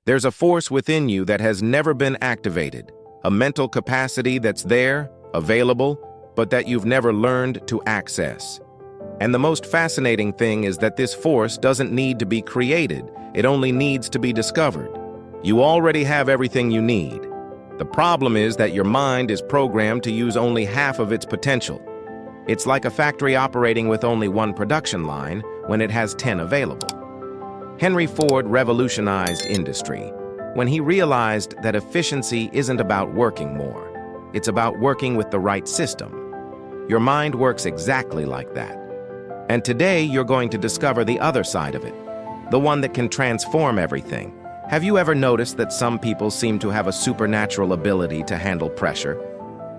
There's a force within you that has never been activated, a mental capacity that's there, available, but that you've never learned to access. And the most fascinating thing is that this force doesn't need to be created, it only needs to be discovered. You already have everything you need. The problem is that your mind is programmed to use only half of its potential. It's like a factory operating with only one production line when it has 10 available. Henry Ford revolutionized industry when he realized that efficiency isn't about working more. It's about working with the right system. Your mind works exactly like that. And today you're going to discover the other side of it, the one that can transform everything. Have you ever noticed that some people seem to have a supernatural ability to handle pressure?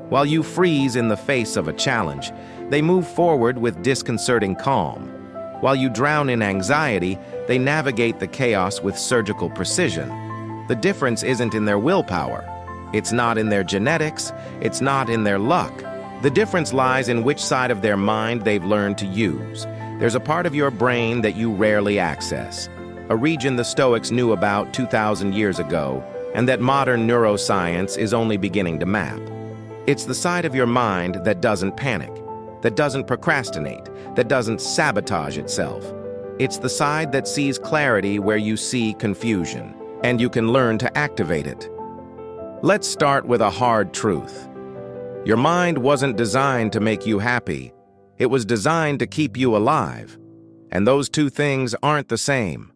While you freeze in the face of a challenge, they move forward with disconcerting calm. While you drown in anxiety, they navigate the chaos with surgical precision. The difference isn't in their willpower. It's not in their genetics. It's not in their luck. The difference lies in which side of their mind they've learned to use. There's a part of your brain that you rarely access, a region the Stoics knew about 2,000 years ago, and that modern neuroscience is only beginning to map. It's the side of your mind that doesn't panic, that doesn't procrastinate, that doesn't sabotage itself. It's the side that sees clarity where you see confusion, and you can learn to activate it. Let's start with a hard truth. Your mind wasn't designed to make you happy. It was designed to keep you alive. And those two things aren't the same.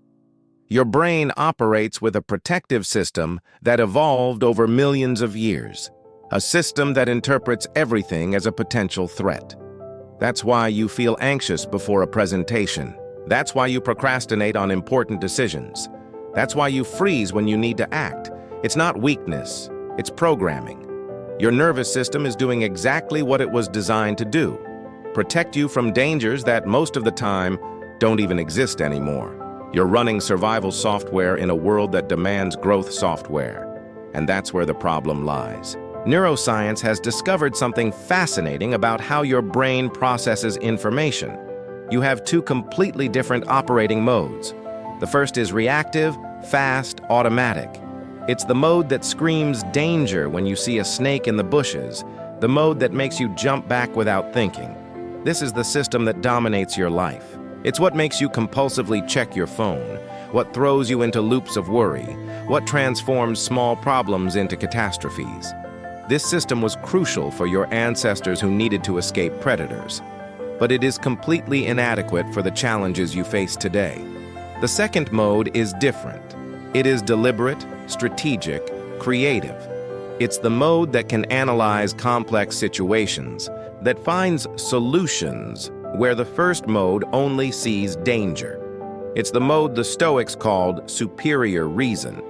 Your brain operates with a protective system that evolved over millions of years, a system that interprets everything as a potential threat. That's why you feel anxious before a presentation. That's why you procrastinate on important decisions. That's why you freeze when you need to act. It's not weakness, it's programming. Your nervous system is doing exactly what it was designed to do: protect you from dangers that most of the time don't even exist anymore. You're running survival software in a world that demands growth software. And that's where the problem lies. Neuroscience has discovered something fascinating about how your brain processes information. You have two completely different operating modes. The first is reactive, fast, automatic. It's the mode that screams danger when you see a snake in the bushes, the mode that makes you jump back without thinking. This is the system that dominates your life. It's what makes you compulsively check your phone, what throws you into loops of worry, what transforms small problems into catastrophes. This system was crucial for your ancestors who needed to escape predators, but it is completely inadequate for the challenges you face today. The second mode is different. It is deliberate, strategic, creative. It's the mode that can analyze complex situations, that finds solutions where the first mode only sees danger. It's the mode the Stoics called superior reason.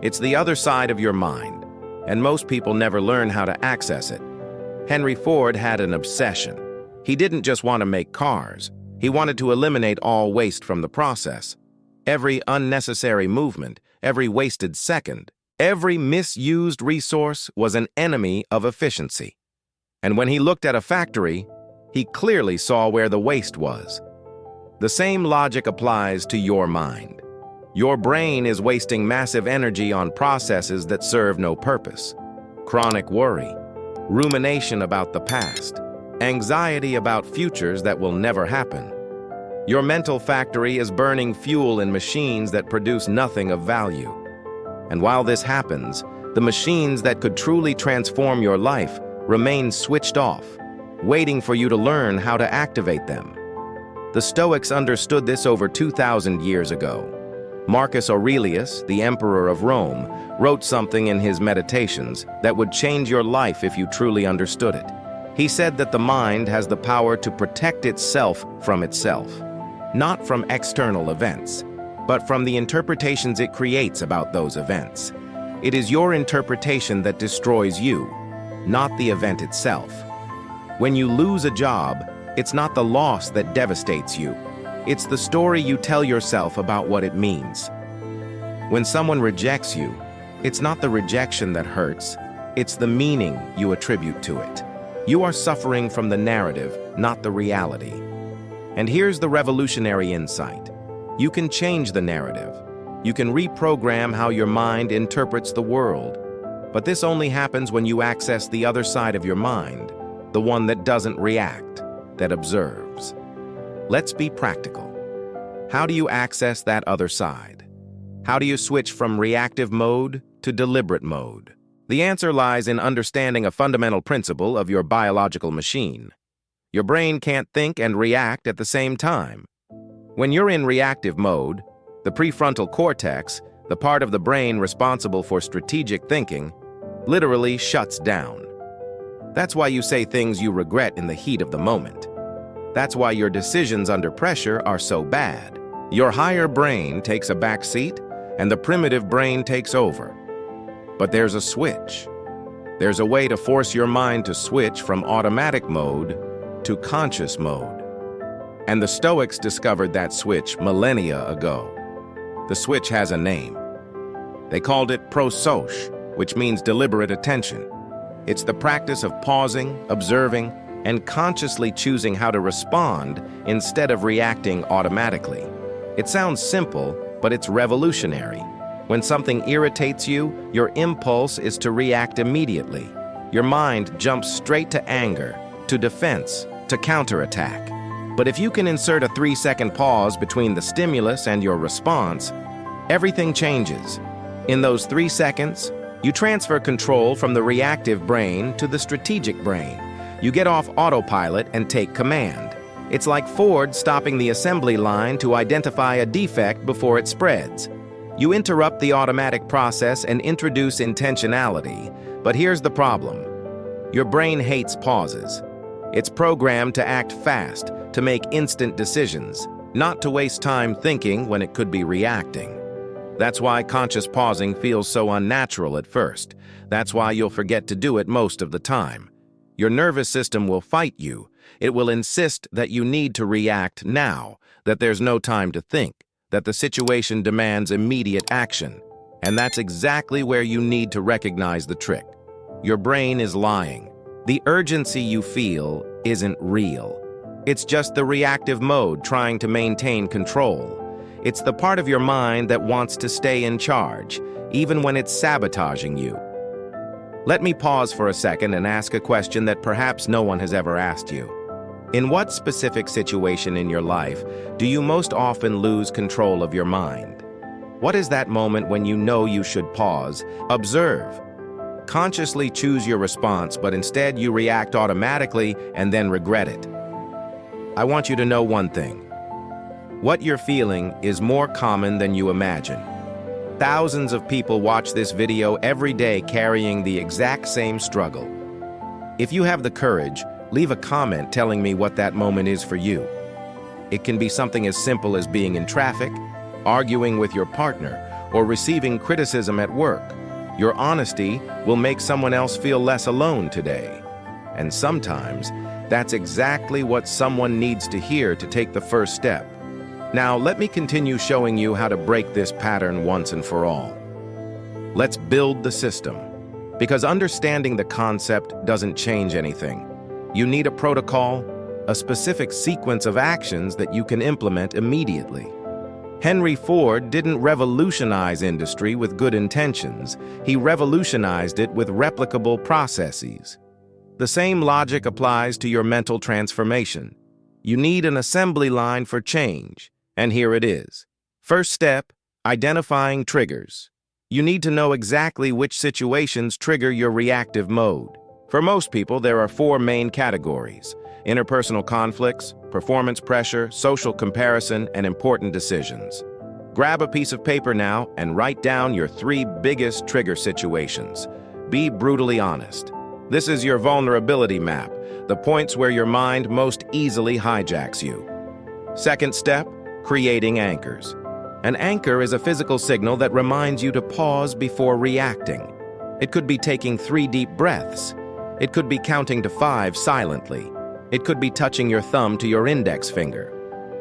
It's the other side of your mind, and most people never learn how to access it. Henry Ford had an obsession. He didn't just want to make cars. He wanted to eliminate all waste from the process. Every unnecessary movement, every wasted second, every misused resource was an enemy of efficiency. And when he looked at a factory, he clearly saw where the waste was. The same logic applies to your mind. Your brain is wasting massive energy on processes that serve no purpose. Chronic worry, rumination about the past, anxiety about futures that will never happen. Your mental factory is burning fuel in machines that produce nothing of value. And while this happens, the machines that could truly transform your life remain switched off, waiting for you to learn how to activate them. The Stoics understood this over 2,000 years ago. Marcus Aurelius, the emperor of Rome, wrote something in his Meditations that would change your life if you truly understood it. He said that the mind has the power to protect itself from itself, not from external events, but from the interpretations it creates about those events. It is your interpretation that destroys you, not the event itself. When you lose a job, it's not the loss that devastates you. It's the story you tell yourself about what it means. When someone rejects you, it's not the rejection that hurts, it's the meaning you attribute to it. You are suffering from the narrative, not the reality. And here's the revolutionary insight. You can change the narrative. You can reprogram how your mind interprets the world. But this only happens when you access the other side of your mind, the one that doesn't react, that observes. Let's be practical. How do you access that other side? How do you switch from reactive mode to deliberate mode? The answer lies in understanding a fundamental principle of your biological machine. Your brain can't think and react at the same time. When you're in reactive mode, the prefrontal cortex, the part of the brain responsible for strategic thinking, literally shuts down. That's why you say things you regret in the heat of the moment. That's why your decisions under pressure are so bad. Your higher brain takes a back seat, and the primitive brain takes over. But there's a switch. There's a way to force your mind to switch from automatic mode to conscious mode. And the Stoics discovered that switch millennia ago. The switch has a name. They called it prosouche, which means deliberate attention. It's the practice of pausing, observing, and consciously choosing how to respond instead of reacting automatically. It sounds simple, but it's revolutionary. When something irritates you, your impulse is to react immediately. Your mind jumps straight to anger, to defense, to counterattack. But if you can insert a 3-second pause between the stimulus and your response, everything changes. In those 3 seconds, you transfer control from the reactive brain to the strategic brain. You get off autopilot and take command. It's like Ford stopping the assembly line to identify a defect before it spreads. You interrupt the automatic process and introduce intentionality. But here's the problem. Your brain hates pauses. It's programmed to act fast, to make instant decisions, not to waste time thinking when it could be reacting. That's why conscious pausing feels so unnatural at first. That's why you'll forget to do it most of the time. Your nervous system will fight you. It will insist that you need to react now, that there's no time to think, that the situation demands immediate action. And that's exactly where you need to recognize the trick. Your brain is lying. The urgency you feel isn't real. It's just the reactive mode trying to maintain control. It's the part of your mind that wants to stay in charge, even when it's sabotaging you. Let me pause for a second and ask a question that perhaps no one has ever asked you. In what specific situation in your life do you most often lose control of your mind? What is that moment when you know you should pause, observe, consciously choose your response, but instead you react automatically and then regret it? I want you to know one thing. What you're feeling is more common than you imagine. Thousands of people watch this video every day carrying the exact same struggle. If you have the courage, leave a comment telling me what that moment is for you. It can be something as simple as being in traffic, arguing with your partner, or receiving criticism at work. Your honesty will make someone else feel less alone today. And sometimes, that's exactly what someone needs to hear to take the first step. Now, let me continue showing you how to break this pattern once and for all. Let's build the system. Because understanding the concept doesn't change anything. You need a protocol, a specific sequence of actions that you can implement immediately. Henry Ford didn't revolutionize industry with good intentions. He revolutionized it with replicable processes. The same logic applies to your mental transformation. You need an assembly line for change, and here it is. First step, identifying triggers. You need to know exactly which situations trigger your reactive mode. For most people, there are 4 main categories: interpersonal conflicts, performance pressure, social comparison, and important decisions. Grab a piece of paper now and write down your 3 biggest trigger situations. Be brutally honest. This is your vulnerability map, the points where your mind most easily hijacks you. Second step, creating anchors. An anchor is a physical signal that reminds you to pause before reacting. It could be taking 3 deep breaths. It could be counting to 5 silently. It could be touching your thumb to your index finger.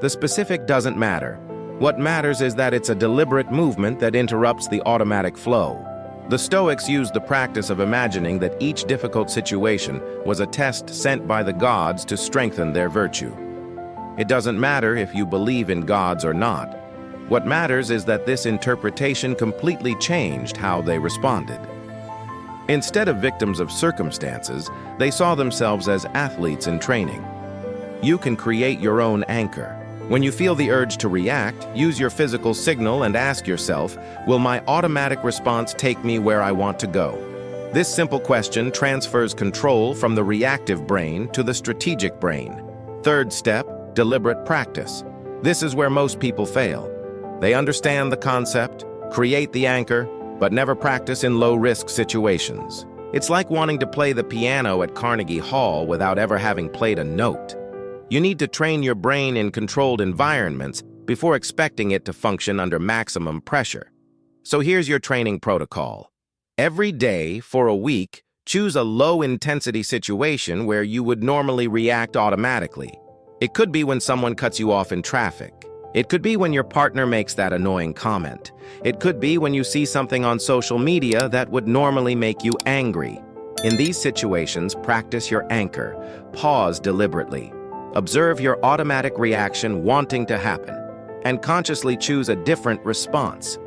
The specific doesn't matter. What matters is that it's a deliberate movement that interrupts the automatic flow. The Stoics used the practice of imagining that each difficult situation was a test sent by the gods to strengthen their virtue. It doesn't matter if you believe in gods or not. What matters is that this interpretation completely changed how they responded. Instead of victims of circumstances, they saw themselves as athletes in training. You can create your own anchor. When you feel the urge to react, use your physical signal and ask yourself, will my automatic response take me where I want to go? This simple question transfers control from the reactive brain to the strategic brain. Third step, deliberate practice. This is where most people fail. They understand the concept, create the anchor, but never practice in low-risk situations. It's like wanting to play the piano at Carnegie Hall without ever having played a note. You need to train your brain in controlled environments before expecting it to function under maximum pressure. So here's your training protocol. Every day, for a week, choose a low-intensity situation where you would normally react automatically. It could be when someone cuts you off in traffic. It could be when your partner makes that annoying comment. It could be when you see something on social media that would normally make you angry. In these situations, practice your anchor. Pause deliberately. Observe your automatic reaction wanting to happen, and consciously choose a different response.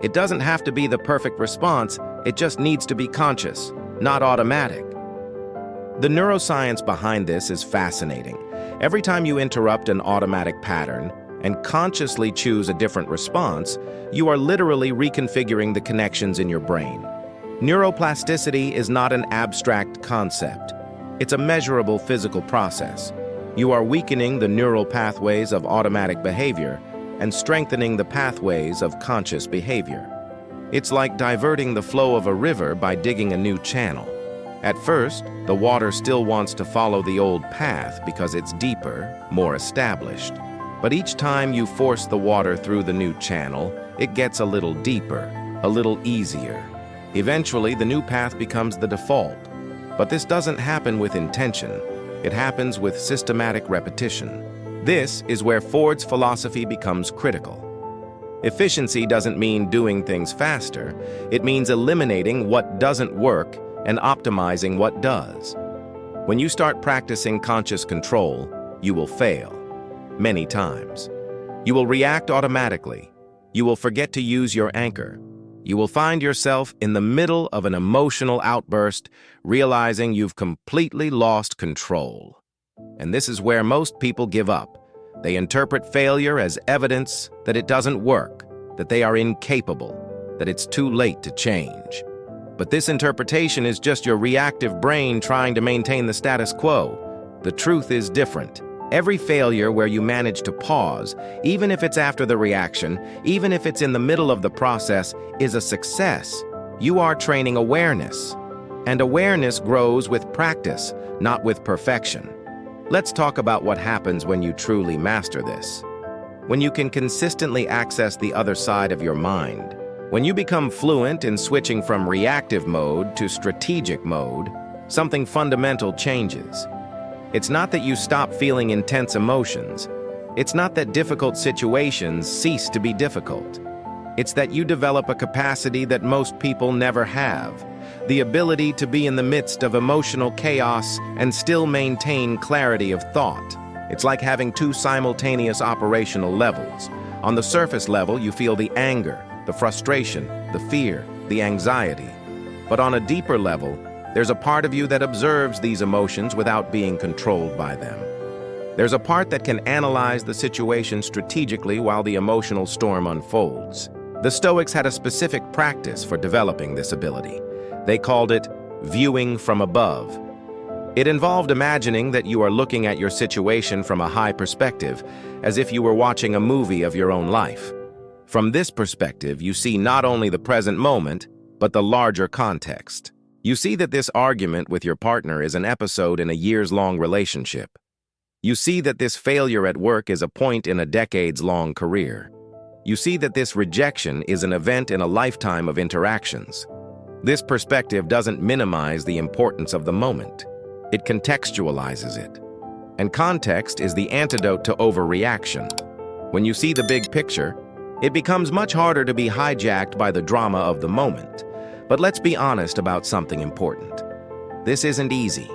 It doesn't have to be the perfect response, it just needs to be conscious, not automatic. The neuroscience behind this is fascinating. Every time you interrupt an automatic pattern and consciously choose a different response, you are literally reconfiguring the connections in your brain. Neuroplasticity is not an abstract concept. It's a measurable physical process. You are weakening the neural pathways of automatic behavior and strengthening the pathways of conscious behavior. It's like diverting the flow of a river by digging a new channel. At first, the water still wants to follow the old path because it's deeper, more established. But each time you force the water through the new channel, it gets a little deeper, a little easier. Eventually, the new path becomes the default. But this doesn't happen with intention. It happens with systematic repetition. This is where Ford's philosophy becomes critical. Efficiency doesn't mean doing things faster. It means eliminating what doesn't work and optimizing what does. When you start practicing conscious control, you will fail. Many times. You will react automatically. You will forget to use your anchor. You will find yourself in the middle of an emotional outburst, realizing you've completely lost control. And this is where most people give up. They interpret failure as evidence that it doesn't work, that they are incapable, that it's too late to change. But this interpretation is just your reactive brain trying to maintain the status quo. The truth is different. Every failure where you manage to pause, even if it's after the reaction, even if it's in the middle of the process, is a success. You are training awareness. And awareness grows with practice, not with perfection. Let's talk about what happens when you truly master this. When you can consistently access the other side of your mind. When you become fluent in switching from reactive mode to strategic mode, something fundamental changes. It's not that you stop feeling intense emotions. It's not that difficult situations cease to be difficult. It's that you develop a capacity that most people never have, the ability to be in the midst of emotional chaos and still maintain clarity of thought. It's like having two simultaneous operational levels. On the surface level, you feel the anger, the frustration, the fear, the anxiety. But on a deeper level, there's a part of you that observes these emotions without being controlled by them. There's a part that can analyze the situation strategically while the emotional storm unfolds. The Stoics had a specific practice for developing this ability. They called it viewing from above. It involved imagining that you are looking at your situation from a high perspective, as if you were watching a movie of your own life. From this perspective, you see not only the present moment, but the larger context. You see that this argument with your partner is an episode in a years-long relationship. You see that this failure at work is a point in a decades-long career. You see that this rejection is an event in a lifetime of interactions. This perspective doesn't minimize the importance of the moment. It contextualizes it. And context is the antidote to overreaction. When you see the big picture, it becomes much harder to be hijacked by the drama of the moment. But let's be honest about something important. This isn't easy.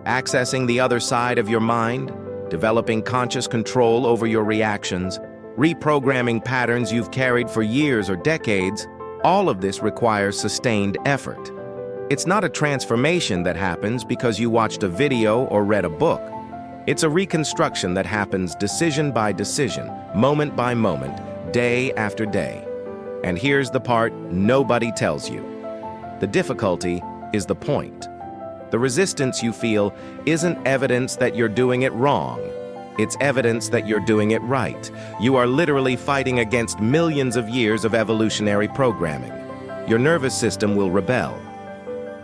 Accessing the other side of your mind, developing conscious control over your reactions, reprogramming patterns you've carried for years or decades. All of this requires sustained effort. It's not a transformation that happens because you watched a video or read a book. It's a reconstruction that happens decision by decision, moment by moment, day after day. And here's the part nobody tells you. The difficulty is the point. The resistance you feel isn't evidence that you're doing it wrong. It's evidence that you're doing it right. You are literally fighting against millions of years of evolutionary programming. Your nervous system will rebel.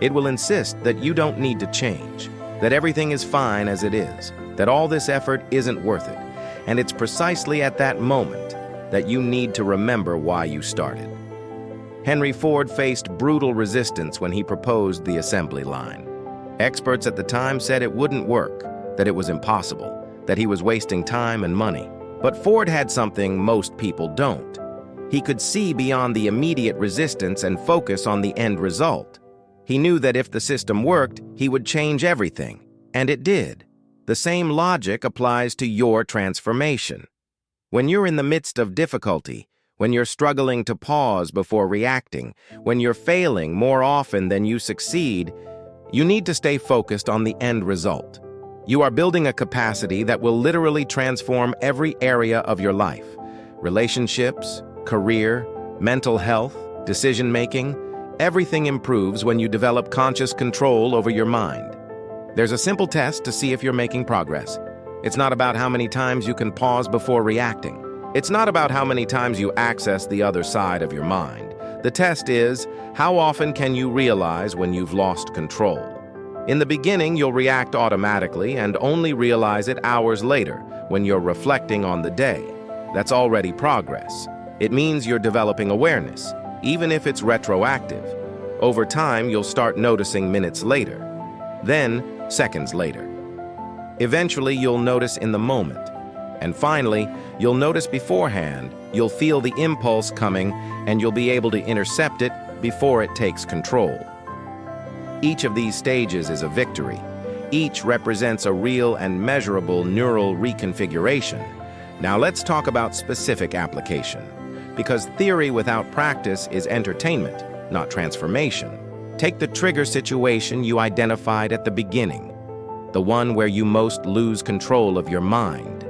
It will insist that you don't need to change, that everything is fine as it is, that all this effort isn't worth it. And it's precisely at that moment that you need to remember why you started. Henry Ford faced brutal resistance when he proposed the assembly line. Experts at the time said it wouldn't work, that it was impossible, that he was wasting time and money. But Ford had something most people don't. He could see beyond the immediate resistance and focus on the end result. He knew that if the system worked, he would change everything, and it did. The same logic applies to your transformation. When you're in the midst of difficulty, when you're struggling to pause before reacting, when you're failing more often than you succeed, you need to stay focused on the end result. You are building a capacity that will literally transform every area of your life: relationships, career, mental health, decision-making. Everything improves when you develop conscious control over your mind. There's a simple test to see if you're making progress. It's not about how many times you can pause before reacting. It's not about how many times you access the other side of your mind. The test is, how often can you realize when you've lost control? In the beginning, you'll react automatically and only realize it hours later when you're reflecting on the day. That's already progress. It means you're developing awareness, even if it's retroactive. Over time, you'll start noticing minutes later, then seconds later. Eventually, you'll notice in the moment. And finally, you'll notice beforehand. You'll feel the impulse coming, and you'll be able to intercept it before it takes control. Each of these stages is a victory. Each represents a real and measurable neural reconfiguration. Now let's talk about specific application. Because theory without practice is entertainment, not transformation. Take the trigger situation you identified at the beginning, the one where you most lose control of your mind.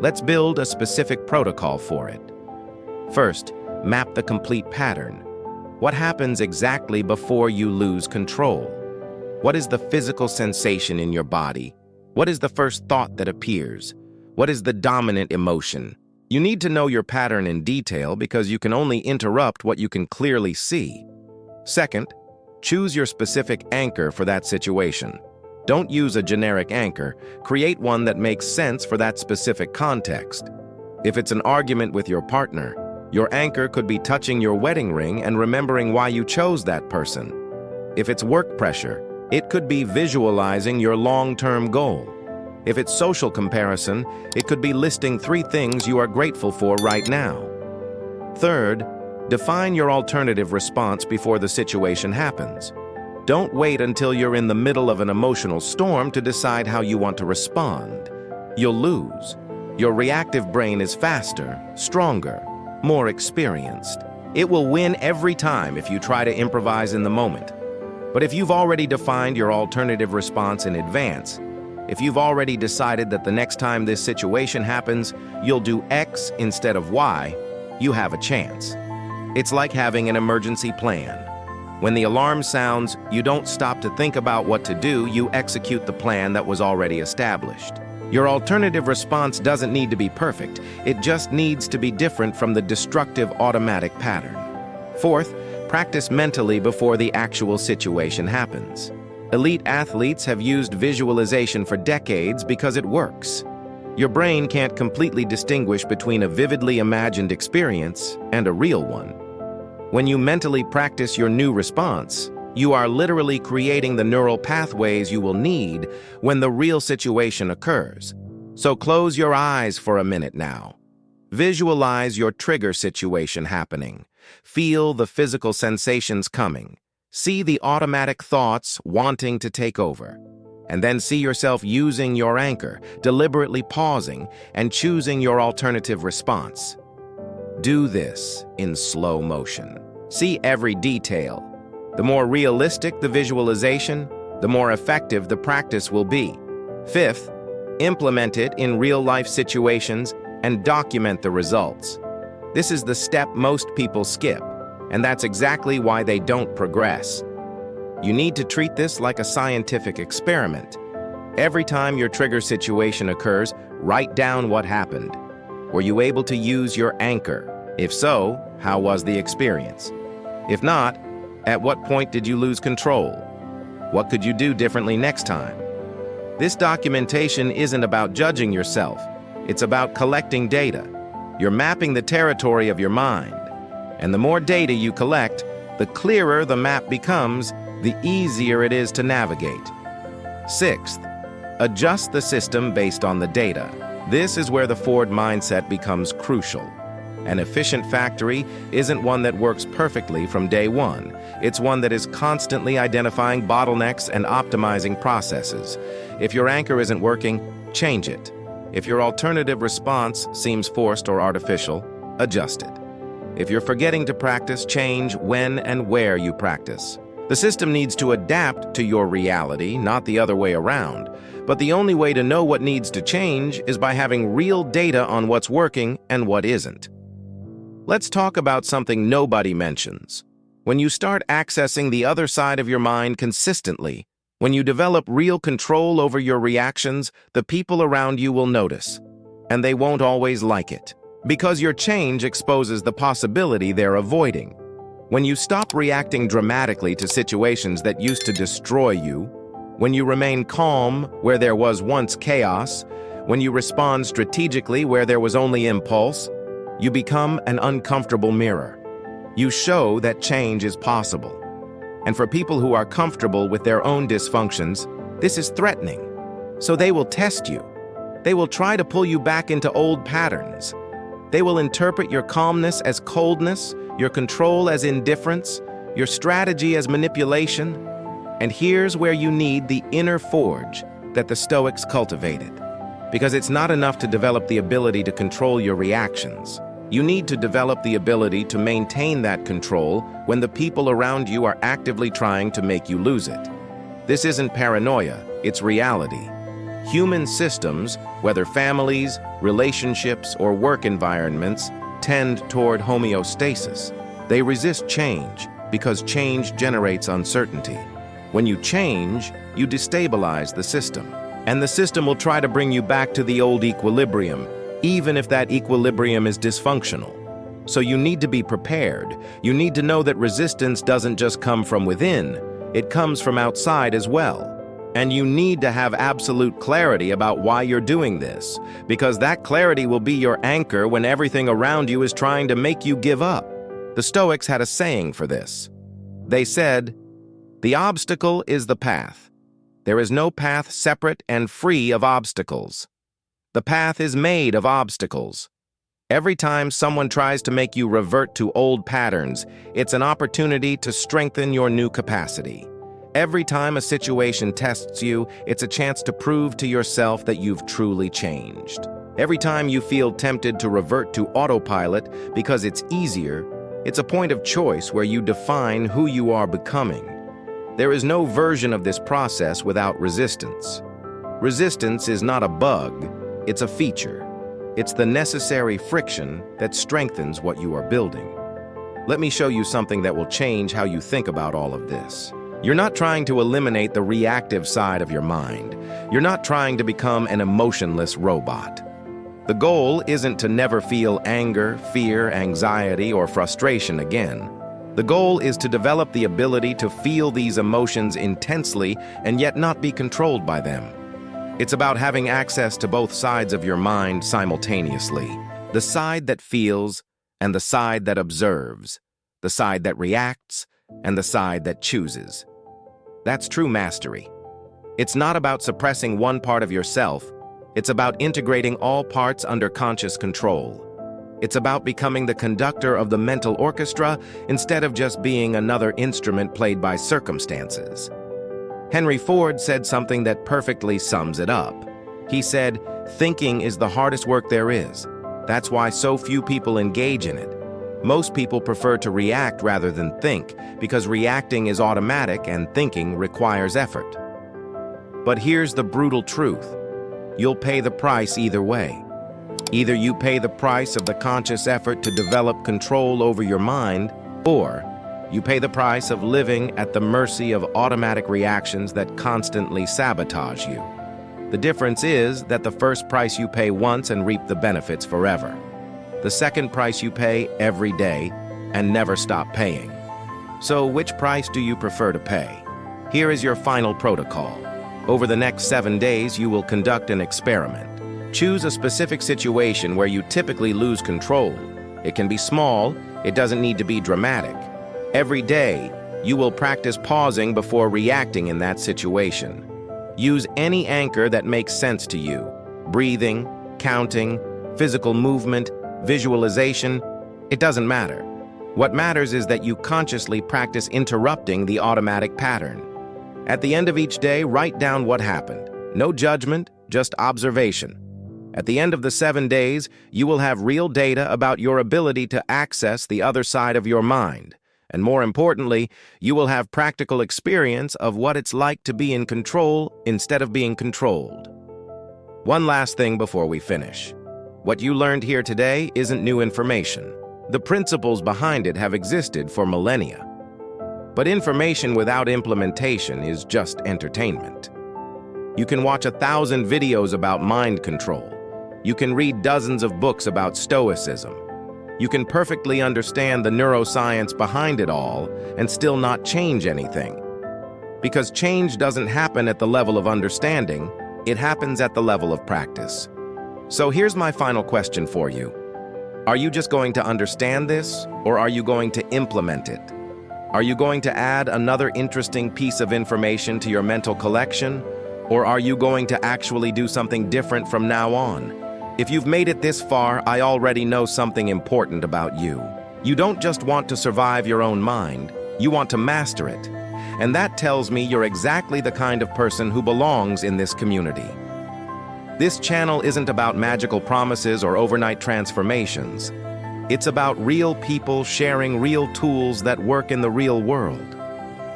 Let's build a specific protocol for it. First, map the complete pattern. What happens exactly before you lose control? What is the physical sensation in your body? What is the first thought that appears? What is the dominant emotion? You need to know your pattern in detail because you can only interrupt what you can clearly see. Second, choose your specific anchor for that situation. Don't use a generic anchor. Create one that makes sense for that specific context. If it's an argument with your partner, your anchor could be touching your wedding ring and remembering why you chose that person. If it's work pressure, it could be visualizing your long-term goal. If it's social comparison, it could be listing 3 things you are grateful for right now. Third, define your alternative response before the situation happens. Don't wait until you're in the middle of an emotional storm to decide how you want to respond. You'll lose. Your reactive brain is faster, stronger, more experienced. It will win every time if you try to improvise in the moment. But if you've already defined your alternative response in advance, if you've already decided that the next time this situation happens, you'll do X instead of Y, you have a chance. It's like having an emergency plan. When the alarm sounds, you don't stop to think about what to do, you execute the plan that was already established. Your alternative response doesn't need to be perfect, it just needs to be different from the destructive automatic pattern. Fourth, practice mentally before the actual situation happens. Elite athletes have used visualization for decades because it works. Your brain can't completely distinguish between a vividly imagined experience and a real one. When you mentally practice your new response, you are literally creating the neural pathways you will need when the real situation occurs. So close your eyes for a minute now. Visualize your trigger situation happening. Feel the physical sensations coming. See the automatic thoughts wanting to take over. and then see yourself using your anchor, deliberately pausing, and choosing your alternative response. Do this in slow motion. See every detail. The more realistic the visualization, the more effective the practice will be. Fifth, implement it in real-life situations and document the results. This is the step most people skip, and that's exactly why they don't progress. You need to treat this like a scientific experiment. Every time your trigger situation occurs, write down what happened. Were you able to use your anchor? If so, how was the experience? If not, at what point did you lose control? What could you do differently next time? This documentation isn't about judging yourself. It's about collecting data. You're mapping the territory of your mind. And the more data you collect, the clearer the map becomes, the easier it is to navigate. Sixth, adjust the system based on the data. This is where the Ford mindset becomes crucial. An efficient factory isn't one that works perfectly from day one. It's one that is constantly identifying bottlenecks and optimizing processes. If your anchor isn't working, change it. If your alternative response seems forced or artificial, adjust it. If you're forgetting to practice, change when and where you practice. The system needs to adapt to your reality, not the other way around. But the only way to know what needs to change is by having real data on what's working and what isn't. Let's talk about something nobody mentions. When you start accessing the other side of your mind consistently, when you develop real control over your reactions, the people around you will notice. And they won't always like it. Because your change exposes the possibility they're avoiding. When you stop reacting dramatically to situations that used to destroy you, when you remain calm where there was once chaos, when you respond strategically where there was only impulse, you become an uncomfortable mirror. You show that change is possible. And for people who are comfortable with their own dysfunctions, this is threatening. So they will test you. They will try to pull you back into old patterns. They will interpret your calmness as coldness, your control as indifference, your strategy as manipulation. And here's where you need the inner forge that the Stoics cultivated. Because it's not enough to develop the ability to control your reactions. You need to develop the ability to maintain that control when the people around you are actively trying to make you lose it. This isn't paranoia, it's reality. Human systems, whether families, relationships, or work environments, tend toward homeostasis. They resist change because change generates uncertainty. When you change, you destabilize the system. And the system will try to bring you back to the old equilibrium, even if that equilibrium is dysfunctional. So you need to be prepared. You need to know that resistance doesn't just come from within, it comes from outside as well. And you need to have absolute clarity about why you're doing this, because that clarity will be your anchor when everything around you is trying to make you give up. The Stoics had a saying for this. They said, "The obstacle is the path. There is no path separate and free of obstacles. The path is made of obstacles." Every time someone tries to make you revert to old patterns, it's an opportunity to strengthen your new capacity. Every time a situation tests you, it's a chance to prove to yourself that you've truly changed. Every time you feel tempted to revert to autopilot because it's easier, it's a point of choice where you define who you are becoming. There is no version of this process without resistance. Resistance is not a bug, it's a feature. It's the necessary friction that strengthens what you are building. Let me show you something that will change how you think about all of this. You're not trying to eliminate the reactive side of your mind. You're not trying to become an emotionless robot. The goal isn't to never feel anger, fear, anxiety, or frustration again. The goal is to develop the ability to feel these emotions intensely and yet not be controlled by them. It's about having access to both sides of your mind simultaneously. The side that feels and the side that observes. The side that reacts and the side that chooses. That's true mastery. It's not about suppressing one part of yourself. It's about integrating all parts under conscious control. It's about becoming the conductor of the mental orchestra instead of just being another instrument played by circumstances. Henry Ford said something that perfectly sums it up. He said, "Thinking is the hardest work there is. That's why so few people engage in it. Most people prefer to react rather than think, because reacting is automatic and thinking requires effort." But here's the brutal truth. You'll pay the price either way. Either you pay the price of the conscious effort to develop control over your mind, or you pay the price of living at the mercy of automatic reactions that constantly sabotage you. The difference is that the first price you pay once and reap the benefits forever. The second price you pay every day and never stop paying. So which price do you prefer to pay? Here is your final protocol. Over the next 7 days, you will conduct an experiment. Choose a specific situation where you typically lose control. It can be small, it doesn't need to be dramatic. Every day, you will practice pausing before reacting in that situation. Use any anchor that makes sense to you. Breathing, counting, physical movement, visualization, it doesn't matter. What matters is that you consciously practice interrupting the automatic pattern. At the end of each day, write down what happened. No judgment, just observation. At the end of the 7 days, you will have real data about your ability to access the other side of your mind. And more importantly, you will have practical experience of what it's like to be in control instead of being controlled. One last thing before we finish. What you learned here today isn't new information. The principles behind it have existed for millennia. But information without implementation is just entertainment. You can watch 1,000 videos about mind control. You can read dozens of books about Stoicism. You can perfectly understand the neuroscience behind it all and still not change anything. Because change doesn't happen at the level of understanding, it happens at the level of practice. So here's my final question for you. Are you just going to understand this, or are you going to implement it? Are you going to add another interesting piece of information to your mental collection? Or are you going to actually do something different from now on? If you've made it this far, I already know something important about you. You don't just want to survive your own mind, you want to master it. And that tells me you're exactly the kind of person who belongs in this community. This channel isn't about magical promises or overnight transformations. It's about real people sharing real tools that work in the real world.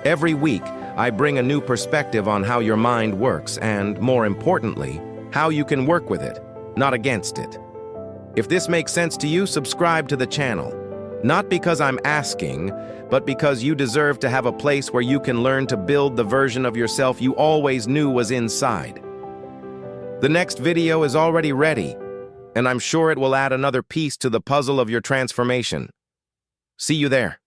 Every week, I bring a new perspective on how your mind works and, more importantly, how you can work with it, not against it. If this makes sense to you, subscribe to the channel. Not because I'm asking, but because you deserve to have a place where you can learn to build the version of yourself you always knew was inside. The next video is already ready, and I'm sure it will add another piece to the puzzle of your transformation. See you there.